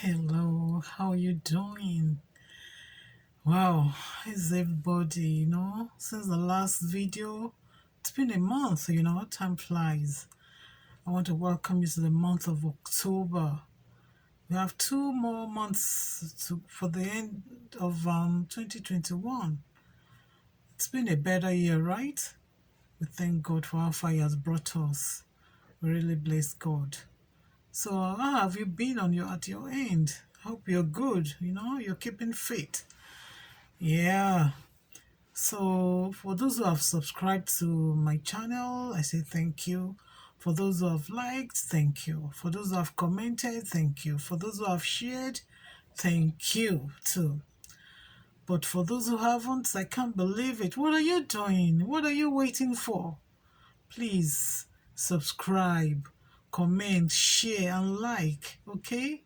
Hello, how you doing? Wow, how's everybody, since the last video? It's been a month, time flies. I want to welcome you to the month of October. We have 2 more months for the end of 2021. It's been a better year, right? We thank God for how far He has brought us. We really bless God. So how have you been at your end? Hope you're good, you're keeping fit. Yeah. So for those who have subscribed to my channel, I say thank you. For those who have liked, thank you. For those who have commented, thank you. For those who have shared, thank you too. But for those who haven't, I can't believe it. What are you doing? What are you waiting for? Please subscribe, comment, share, and like, okay?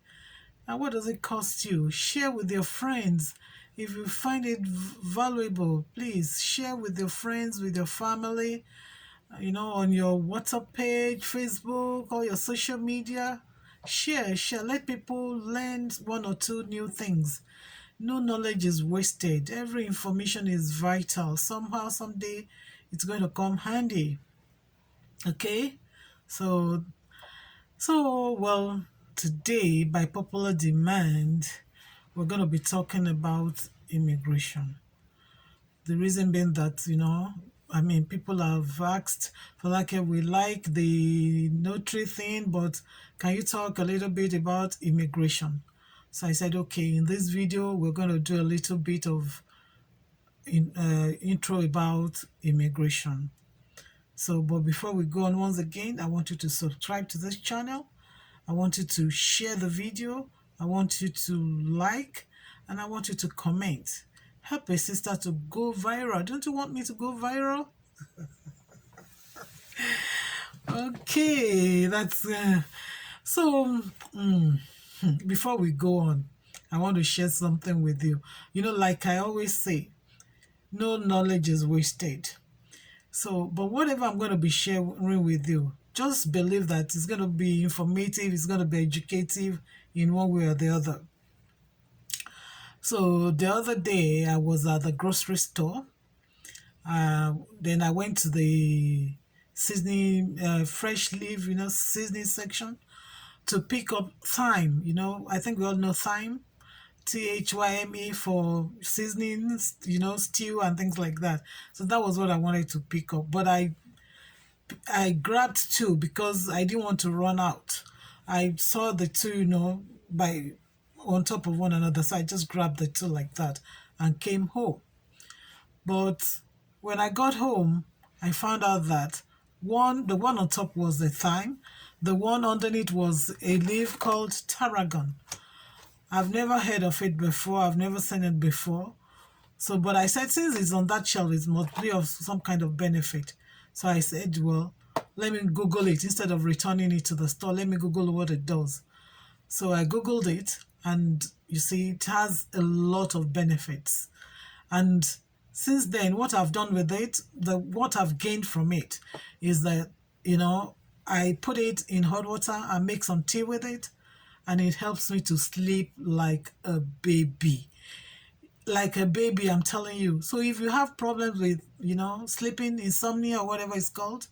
And what does it cost you? Share with your friends. If you find it valuable, please share with your friends, with your family, on your WhatsApp page, Facebook, or your social media. Share. Let people learn one or two new things. No knowledge is wasted. Every information is vital. Somehow, someday, it's going to come handy. Okay? So well, today, by popular demand, we're going to be talking about immigration. The reason being that, people have asked, for like, we like the notary thing, but can you talk a little bit about immigration? So I said, okay, in this video, we're going to do a little bit of intro about immigration. So, but before we go on, once again, I want you to subscribe to this channel. I want you to share the video. I want you to like, and I want you to comment. Help a sister to go viral. Don't you want me to go viral? Okay, that's so. Before we go on, I want to share something with you. Like I always say, no knowledge is wasted. So, but whatever I'm going to be sharing with you, just believe that it's going to be informative, it's going to be educative in one way or the other. So, the other day, I was at the grocery store. Then I went to the seasoning, fresh leaf, seasoning section to pick up thyme. I think we all know thyme, THYME for seasonings, stew and things like that. So that was what I wanted to pick up. But I grabbed two because I didn't want to run out. I saw the two, by on top of one another, so I just grabbed the two like that and came home. But when I got home, I found out that the one on top was the thyme, the one underneath was a leaf called tarragon. I've never heard of it before. I've never seen it before. So, but I said, since it's on that shelf, it must be of some kind of benefit. So I said, well, let me Google it. Instead of returning it to the store, let me Google what it does. So I Googled it, and you see, it has a lot of benefits. And since then, what I've done with it, what I've gained from it is that, I put it in hot water and make some tea with it, and it helps me to sleep like a baby. Like a baby, I'm telling you. So if you have problems with, sleeping, insomnia, or whatever it's called,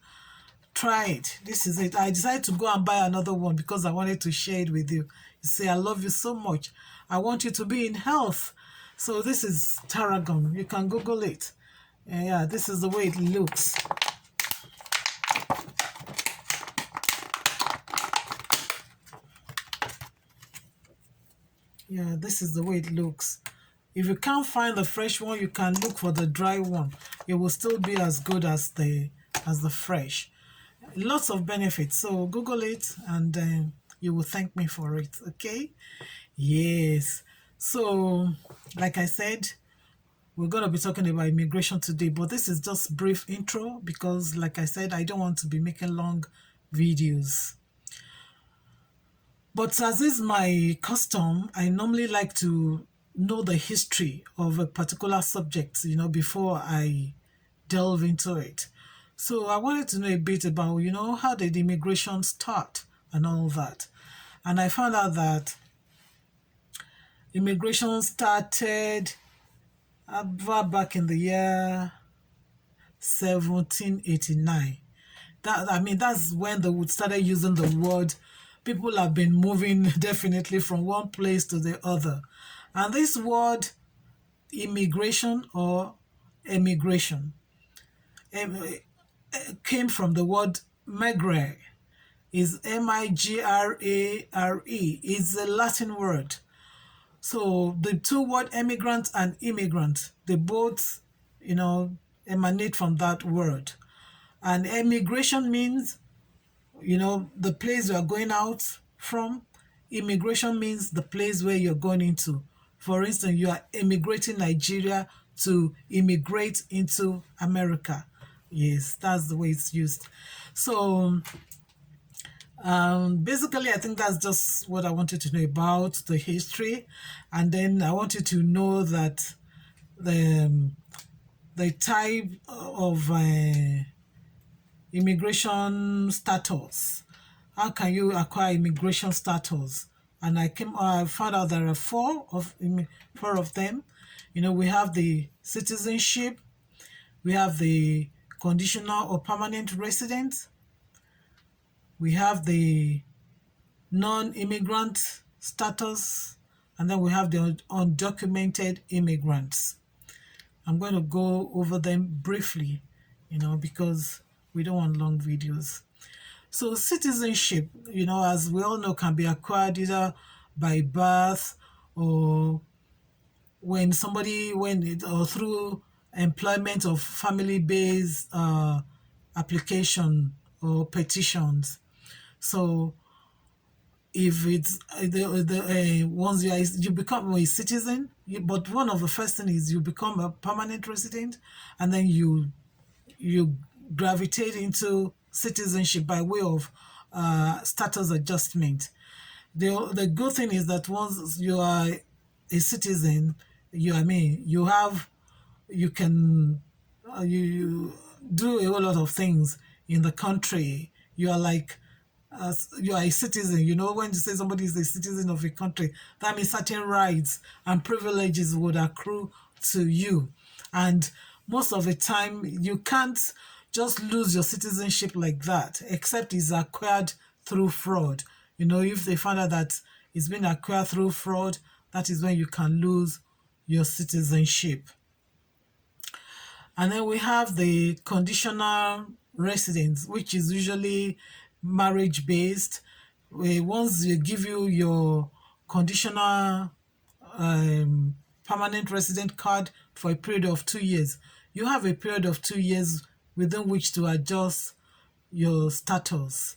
try it. This is it. I decided to go and buy another one because I wanted to share it with you. You see, I love you so much. I want you to be in health. So this is tarragon. You can Google it. Yeah, this is the way it looks. Yeah, this is the way it looks. If you can't find the fresh one, you can look for the dry one. It will still be as good as the fresh. Lots of benefits. So Google it, and you will thank me for it. Okay? Yes. So, like I said, we're going to be talking about immigration today, but this is just brief intro because, like I said, I don't want to be making long videos. But as is my custom, I normally like to know the history of a particular subject, before I delve into it. So I wanted to know a bit about, how did immigration start and all that. And I found out that Immigration started back in the year 1789. That's when they would started using the word. People have been moving definitely from one place to the other. And this word, immigration or emigration, came from the word migrare. Is migrare. It's a Latin word. So the two word emigrant and immigrant, they both, emanate from that word. And emigration means, the place you are going out from. Immigration means the place where you're going into. For instance, you are emigrating Nigeria to immigrate into America. Yes, that's the way it's used. So basically, I think that's just what I wanted to know about the history. And then I wanted to know that the type of immigration status. How can you acquire immigration status? And I found out there are four of them. We have the citizenship, we have the conditional or permanent resident, we have the non-immigrant status, and then we have the undocumented immigrants. I'm going to go over them briefly, because we don't want long videos. So citizenship, as we all know, can be acquired either by birth or or through employment of family-based application or petitions. So if it's once you become a citizen, but one of the first thing is you become a permanent resident, and then you gravitate into citizenship by way of status adjustment. The good thing is that once you are a citizen, you can you do a whole lot of things in the country. You are like you are a citizen. When you say somebody is a citizen of a country, that means certain rights and privileges would accrue to you. And most of the time, you can't just lose your citizenship like that, except it's acquired through fraud. If they find out that it's been acquired through fraud, that is when you can lose your citizenship. And then we have the conditional residence, which is usually marriage-based. Once they give you your conditional permanent resident card for a period of 2 years, you have a period of 2 years within which to adjust your status.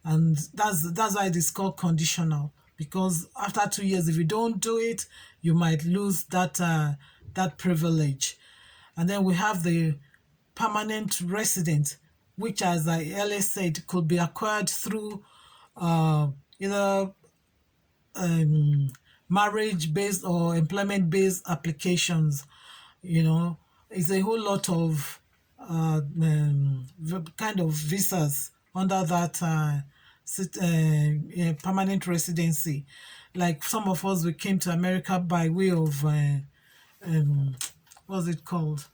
And that's why it is called conditional, because after 2 years, if you don't do it, you might lose that privilege. And then we have the permanent resident, which, as I earlier said, could be acquired through either marriage-based or employment-based applications. It's a whole lot of kind of visas under that permanent residency. Like some of us, we came to America by way of what's it called?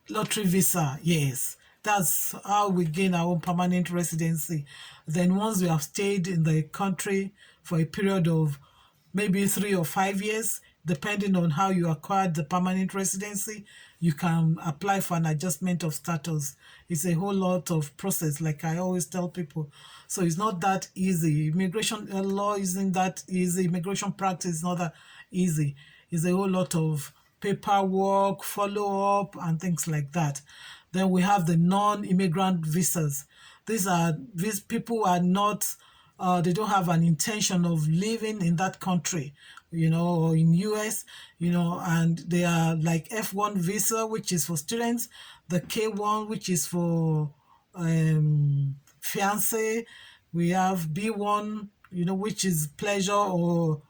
Lottery visa. Yes, that's how we gain our own permanent residency. Then once we have stayed in the country for a period of maybe 3 or 5 years, depending on how you acquired the permanent residency, you can apply for an adjustment of status. It's a whole lot of process, like I always tell people. So it's not that easy. Immigration law isn't that easy. Immigration practice is not that easy. It's a whole lot of paperwork, follow-up, and things like that. Then we have the non-immigrant visas. These people are not, they don't have an intention of living in that country, or in US, and they are like F1 visa, which is for students, the K1, which is for fiance. We have B1, which is pleasure or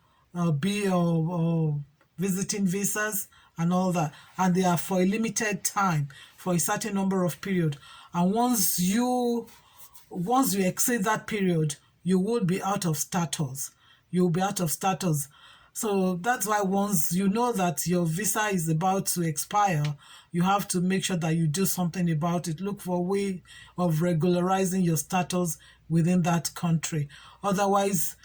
B or visiting visas and all that. And they are for a limited time, for a certain number of period. And once you exceed that period, you will be out of status. you'll be out of status. So that's why once you know that your visa is about to expire, you have to make sure that you do something about it. Look for a way of regularizing your status within that country. Otherwise,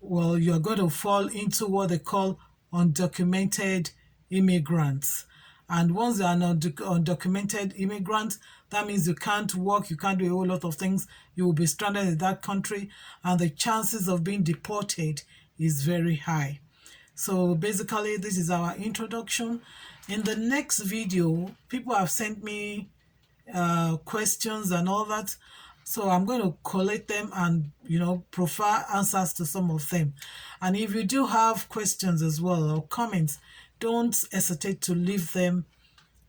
well, you're going to fall into what they call undocumented immigrants. And once you're an undocumented immigrant, that means you can't work, you can't do a whole lot of things. You will be stranded in that country, and the chances of being deported is very high. So basically, this is our introduction. In the next video, people have sent me questions and all that. So I'm going to collect them and, provide answers to some of them. And if you do have questions as well or comments, don't hesitate to leave them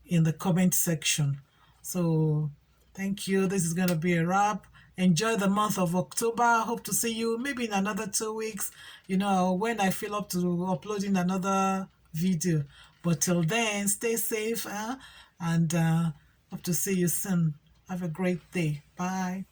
in the comment section. So thank you. This is going to be a wrap. Enjoy the month of October. Hope to see you maybe in another 2 weeks, when I feel up to uploading another video. But till then, stay safe, and hope to see you soon. Have a great day. Bye.